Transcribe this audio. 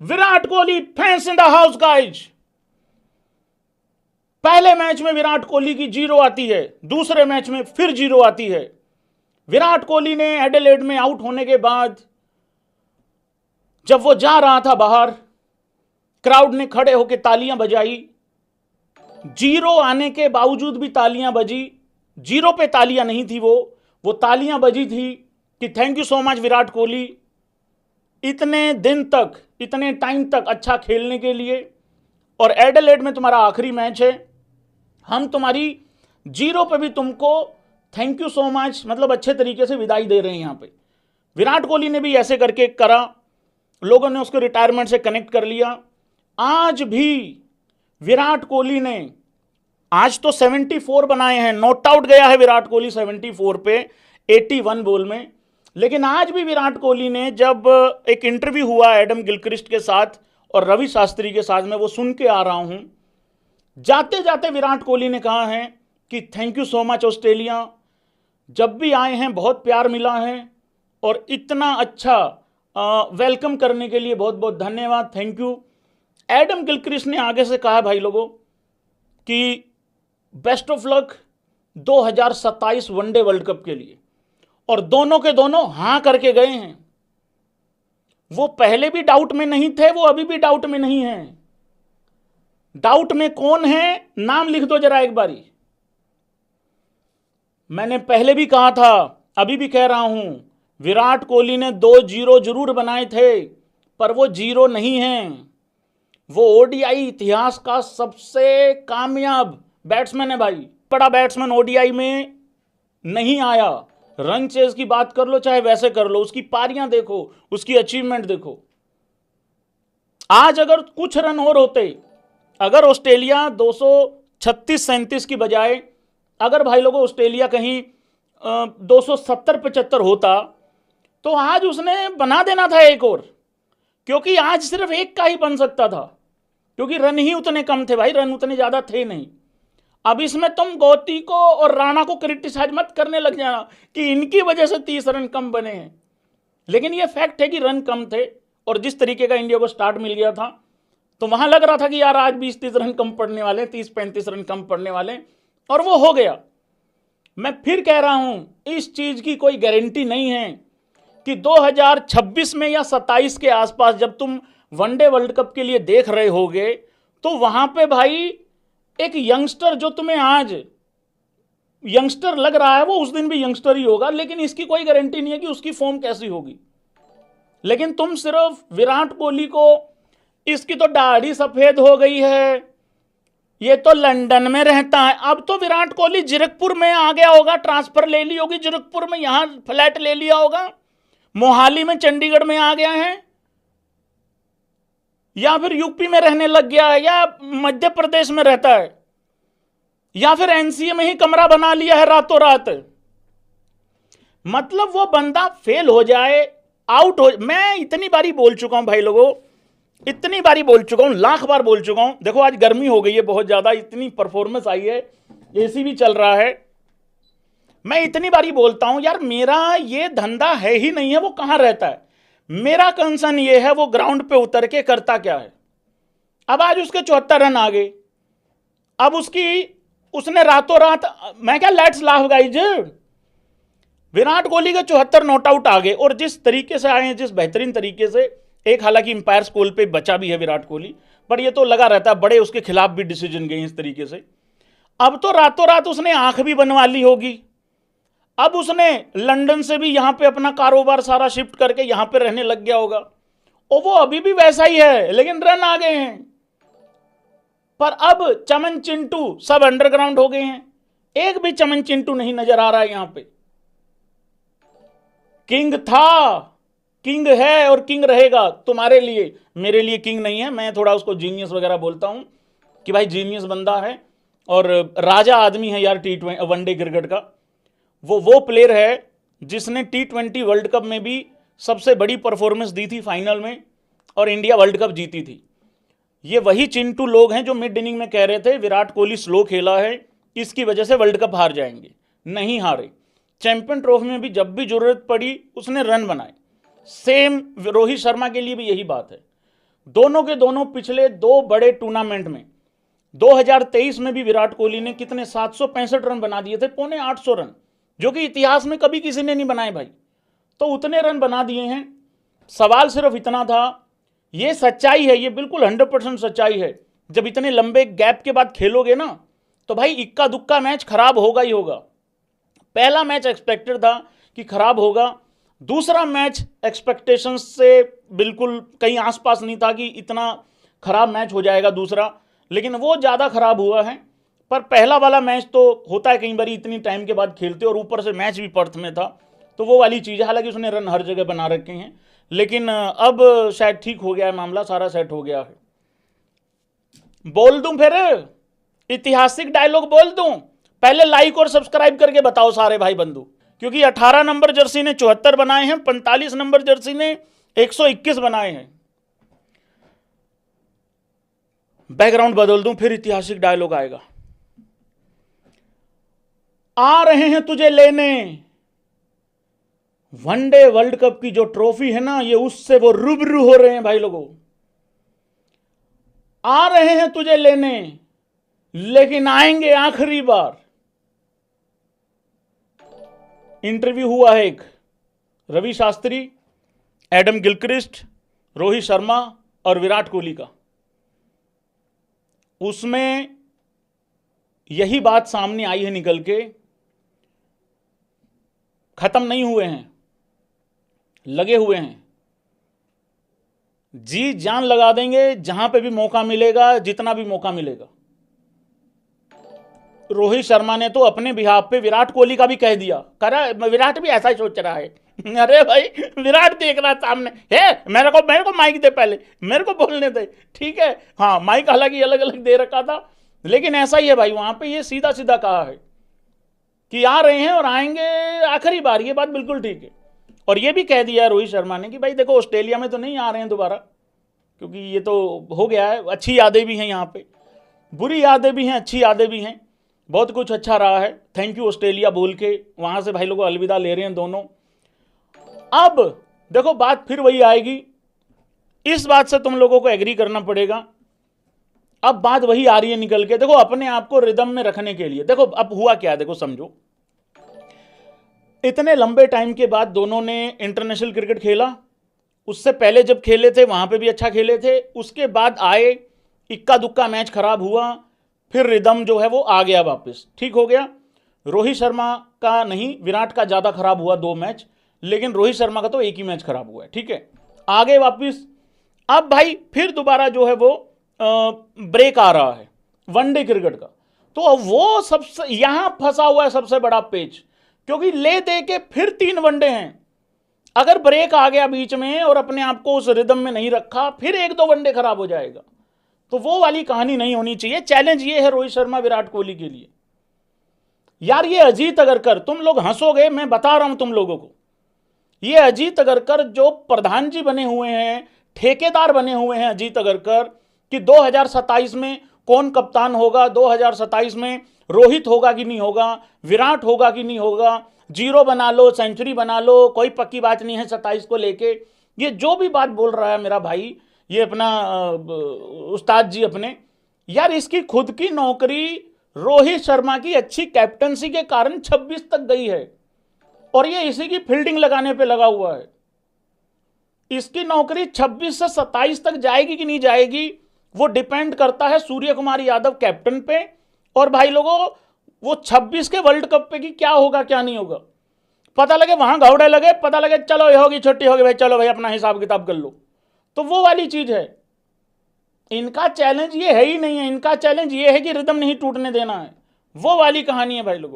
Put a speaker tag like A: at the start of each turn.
A: Virat Kohli fans in the house guys. पहले match में विराट कोहली की 0 आती है, दूसरे मैच में फिर 0 आती है। विराट कोहली ने एडिलेड में आउट होने के बाद जब वो जा रहा था बाहर, क्राउड ने खड़े होकर तालियां बजाई। 0 आने के बावजूद भी तालियां बजी। 0 पे तालियां नहीं थी, वो तालियां बजी थी कि thank you so much Virat Kohli, इतने दिन तक, इतने टाइम तक अच्छा खेलने के लिए। और एडिलेड में तुम्हारा आखिरी मैच है, हम तुम्हारी 0 पे भी तुमको थैंक यू सो मच, मतलब अच्छे तरीके से विदाई दे रहे हैं। यहां पे विराट कोहली ने भी ऐसे करके करा, लोगों ने उसको रिटायरमेंट से कनेक्ट कर लिया। आज भी विराट कोहली ने, आज तो 74 बनाए हैं, नॉट आउट गया है विराट कोहली 74 पे 81 बॉल में। लेकिन आज भी विराट कोहली ने, जब एक इंटरव्यू हुआ एडम गिलक्रिस्ट के साथ और रवि शास्त्री के साथ, मैं वो सुन के आ रहा हूं, जाते जाते विराट कोहली ने कहा है कि thank you so much Australia, जब भी आए हैं बहुत प्यार मिला है और इतना अच्छा वेलकम करने के लिए बहुत बहुत धन्यवाद, थैंक यू। एडम गिलक्रिस्ट ने आगे से कहा भाई लोगों कि best of luck 2027 one day world cup के लिए, और दोनों के दोनों हां करके गए हैं। वो पहले भी डाउट में नहीं थे, वो अभी भी डाउट में नहीं है। डाउट में कौन है, नाम लिख दो जरा एक बारी। मैंने पहले भी कहा था, अभी भी कह रहा हूं, विराट कोहली ने 2 0 जरूर बनाए थे, पर वो 0 नहीं हैं। वो ओडीआई इतिहास का सबसे कामयाब बैट्समैन है भाई। बड़ा बैट्समैन ओडीआई में नहीं आया। रन चेज की बात कर लो चाहे वैसे कर लो, उसकी पारियां देखो, उसकी अचीवमेंट देखो। आज अगर कुछ रन और होते, अगर ऑस्ट्रेलिया 236-37 की बजाय अगर भाई लोगों ऑस्ट्रेलिया कहीं 270-75 होता, तो आज उसने बना देना था एक और, क्योंकि आज सिर्फ एक का ही बन सकता था, क्योंकि रन ही उतने कम थे भाई, रन उतने ज्यादा थे नहीं। अब इसमें तुम गौती को और राणा को क्रिटिसाइज मत करने लग जाना कि इनकी वजह से 30 रन कम बने हैं, लेकिन यह फैक्ट है कि रन कम थे। और जिस तरीके का इंडिया को स्टार्ट मिल गया था, तो वहां लग रहा था कि यार आज 20-30 रन कम पड़ने वाले, 30-35 रन कम पड़ने वाले, और वो हो गया। मैं फिर कह रहा हूं, इस चीज की कोई गारंटी नहीं है कि 2026 में या 27 के आसपास जब तुम वनडे वर्ल्ड कप के लिए देख रहे होगे, तो वहां पे भाई एक यंगस्टर जो तुम्हें आज यंगस्टर लग रहा है, वो उस दिन भी यंगस्टर ही होगा, लेकिन इसकी कोई गारंटी नहीं है कि उसकी फॉर्म कैसी होगी। लेकिन तुम सिर्फ विराट कोहली को, इसकी तो दाढ़ी सफेद हो गई है, ये तो लंदन में रहता है, अब तो विराट कोहली जीरकपुर में आ गया होगा, ट्रांसफर ले ली होगी जीरकपुर में, यहां फ्लैट ले लिया होगा, मोहाली में, चंडीगढ़ में आ गया है, या फिर यूपी में रहने लग गया है, या मध्य प्रदेश में रहता है, या फिर एनसीए में ही कमरा बना लिया है रातों रात। मतलब वो बंदा फेल हो जाए, आउट हो। मैं इतनी बारी बोल चुका हूं भाई लोगों, इतनी बारी बोल चुका हूं, लाख बार बोल चुका हूं। देखो आज गर्मी हो गई है बहुत ज्यादा, इतनी परफॉर्मेंस आई है, एसी भी चल रहा है। मैं इतनी बारी बोलता हूं यार, मेरा ये धंधा है ही नहीं है, वो कहां रहता है। मेरा कंसर्न ये है वो ग्राउंड पे उतर के करता क्या है। अब आज उसके 74 रन आ गए, अब उसने रातों रात, मैं क्या, let's laugh guys, Virat Kohli के 74 नॉट आउट आ गए, और जिस तरीके से आए हैं, जिस बेहतरीन तरीके से, एक हालांकि इंपायर स्कोर पे बचा भी है विराट कोहली, पर ये तो लगा रहता है, बड़े उसके खिलाफ भी डिसीजन गए इस तरीके से। अब तो रातों रात उसने आंख भी बनवा ली होगी, अब उसने लंदन से भी यहां पे अपना कारोबार सारा शिफ्ट करके यहां पे रहने लग गया होगा, और वो अभी भी वैसा ही है, लेकिन रन आ गए हैं। पर अब चमन चिंटू सब अंडरग्राउंड हो गए हैं, एक भी चमन चिंटू नहीं नजर आ रहा है यहां पे। किंग था, किंग है और किंग रहेगा तुम्हारे लिए, मेरे लिए किंग नहीं है। मैं थोड़ा उसको जीनियस वगैरह बोलता हूं कि भाई जीनियस बंदा है और राजा आदमी है यार T20 वनडे क्रिकेट का। वो प्लेयर है जिसने T20 वर्ल्ड कप में भी सबसे बड़ी परफॉर्मेंस दी थी फाइनल में, और इंडिया वर्ल्ड कप जीती थी। ये वही चिंटू लोग हैं जो मिड इनिंग में कह रहे थे विराट कोहली स्लो खेला है, इसकी वजह से वर्ल्ड कप हार जाएंगे। नहीं हारे, चैंपियन ट्रॉफी में भी जब भी जरूरत पड़ी उसने रन बनाए। सेम रोहित शर्मा के लिए भी यही बात है, दोनों के दोनों पिछले दो बड़े टूर्नामेंट में 2023 में भी विराट कोहली ने कितने 765 रन बना दिए थे, 750 रन, जो कि इतिहास में कभी किसी ने नहीं बनाए भाई। तो उतने रन बना दिए हैं। सवाल सिर्फ इतना था, ये सच्चाई है, ये बिल्कुल 100% सच्चाई है, जब इतने लंबे गैप के बाद खेलोगे ना तो भाई इक्का दुक्का मैच खराब होगा ही होगा। पहला मैच एक्सपेक्टेड था कि खराब होगा, दूसरा मैच एक्सपेक्टेशंस से बिल्कुल कहीं आसपास नहीं था कि इतना खराब मैच हो जाएगा दूसरा, लेकिन वो ज़्यादा खराब हुआ है। पर पहला वाला मैच तो होता है कई बार इतनी टाइम के बाद खेलते, और ऊपर से मैच भी पर्थ में था, तो वो वाली चीज़ है। हालांकि उसने रन हर जगह बना रखे हैं, लेकिन अब शायद ठीक हो गया है मामला, सारा सेट हो गया है। बोल दूं फिर ऐतिहासिक डायलॉग बोल दूं? पहले लाइक और सब्सक्राइब करके बताओ सारे भाई बंधु, क्योंकि 18 नंबर जर्सी ने 74 बनाए हैं, 45 नंबर जर्सी ने 121 बनाए हैं। बैकग्राउंड बदल दूं फिर ऐतिहासिक डायलॉग आएगा। आ रहे हैं तुझे लेने, वनडे वर्ल्ड कप की जो ट्रॉफी है ना, ये उससे वो रूबरू हो रहे हैं भाई लोगों। आ रहे हैं तुझे लेने, लेकिन आएंगे आखिरी बार। इंटरव्यू हुआ है एक रवि शास्त्री, एडम गिलक्रिस्ट, रोहित शर्मा और विराट कोहली का। उसमें यही बात सामने आई है निकल के, खत्म नहीं हुए हैं, लगे हुए हैं, जी जान लगा देंगे जहां पे भी मौका मिलेगा, जितना भी मौका मिलेगा। रोहित शर्मा ने तो अपने बिहाफ पे विराट कोहली का भी कह दिया, करा विराट भी ऐसा ही सोच रहा है। अरे भाई विराट देख रहा सामने है, मेरे को माइक दे, पहले मेरे को बोलने दे, ठीक है। हाँ माइक हालांकि अलग अलग दे रखा था, लेकिन ऐसा ही है भाई, वहां पे ये सीधा सीधा कहा है कि आ रहे हैं और आएंगे आखिरी बार, ये बात बिल्कुल ठीक है। और ये भी कह दिया है रोहित शर्मा ने कि भाई देखो ऑस्ट्रेलिया में तो नहीं आ रहे हैं दोबारा, क्योंकि ये तो हो गया है। अच्छी यादें भी हैं यहाँ पे, बुरी यादें भी हैं, अच्छी यादें भी हैं, बहुत कुछ अच्छा रहा है। थैंक यू ऑस्ट्रेलिया बोल के वहां से भाई लोग अलविदा ले रहे हैं दोनों। अब देखो बात फिर वही आएगी, इस बात से तुम लोगों को एग्री करना पड़ेगा। अब बात वही आ रही है निकल के, देखो अपने आप को रिदम में रखने के लिए। देखो अब हुआ क्या है, देखो समझो, इतने लंबे टाइम के बाद दोनों ने इंटरनेशनल क्रिकेट खेला। उससे पहले जब खेले थे वहां पे भी अच्छा खेले थे, उसके बाद आए, इक्का दुक्का मैच खराब हुआ, फिर रिदम जो है वो आ गया वापस, ठीक हो गया। रोहित शर्मा का नहीं, विराट का ज़्यादा खराब हुआ 2 मैच, लेकिन रोहित शर्मा का तो एक ही मैच खराब हुआ है, ठीक है। आ गए वापस। अब भाई फिर दोबारा जो है वो ब्रेक आ रहा है वनडे क्रिकेट का। तो अब वो सबसे यहां फंसा हुआ है सबसे बड़ा पेच, क्योंकि ले दे के फिर 3 वनडे हैं। अगर ब्रेक आ गया बीच में और अपने आप को उस रिदम में नहीं रखा, फिर 1-2 वनडे खराब हो जाएगा। तो वो वाली कहानी नहीं होनी चाहिए। चैलेंज ये है रोहित शर्मा विराट कोहली के लिए। यार ये अजीत अगरकर, तुम लोग हंसोगे, मैं बता रहा हूं तुम लोगों को, ये अजीत अगरकर जो प्रधान जी बने हुए हैं, ठेकेदार बने हुए हैं अजीत अगरकर, कि 2027 में कौन कप्तान होगा, 2027 में रोहित होगा कि नहीं होगा, विराट होगा कि नहीं होगा, 0 बना लो, सेंचुरी बना लो, कोई पक्की बात नहीं है 27 को लेके। ये जो भी बात बोल रहा है मेरा भाई, ये अपना उस्ताद जी अपने, यार इसकी खुद की नौकरी रोहित शर्मा की अच्छी कैप्टनसी के कारण 26 तक गई है, और ये इसी की फील्डिंग लगाने पे लगा हुआ है। इसकी नौकरी 26 से 27 तक जाएगी कि नहीं जाएगी, वो डिपेंड करता है सूर्य कुमार यादव कैप्टन पे, और भाई लोगों वो 26 के वर्ल्ड कप पे कि क्या होगा क्या नहीं होगा। पता लगे वहां घौड़े लगे, पता लगे चलो ये होगी छुट्टी होगी भाई, चलो भाई अपना हिसाब किताब कर लो, तो वो वाली चीज है। इनका चैलेंज ये है ही नहीं है, इनका चैलेंज ये है कि रिदम नहीं टूटने देना है, वो वाली कहानी है भाई लोगों।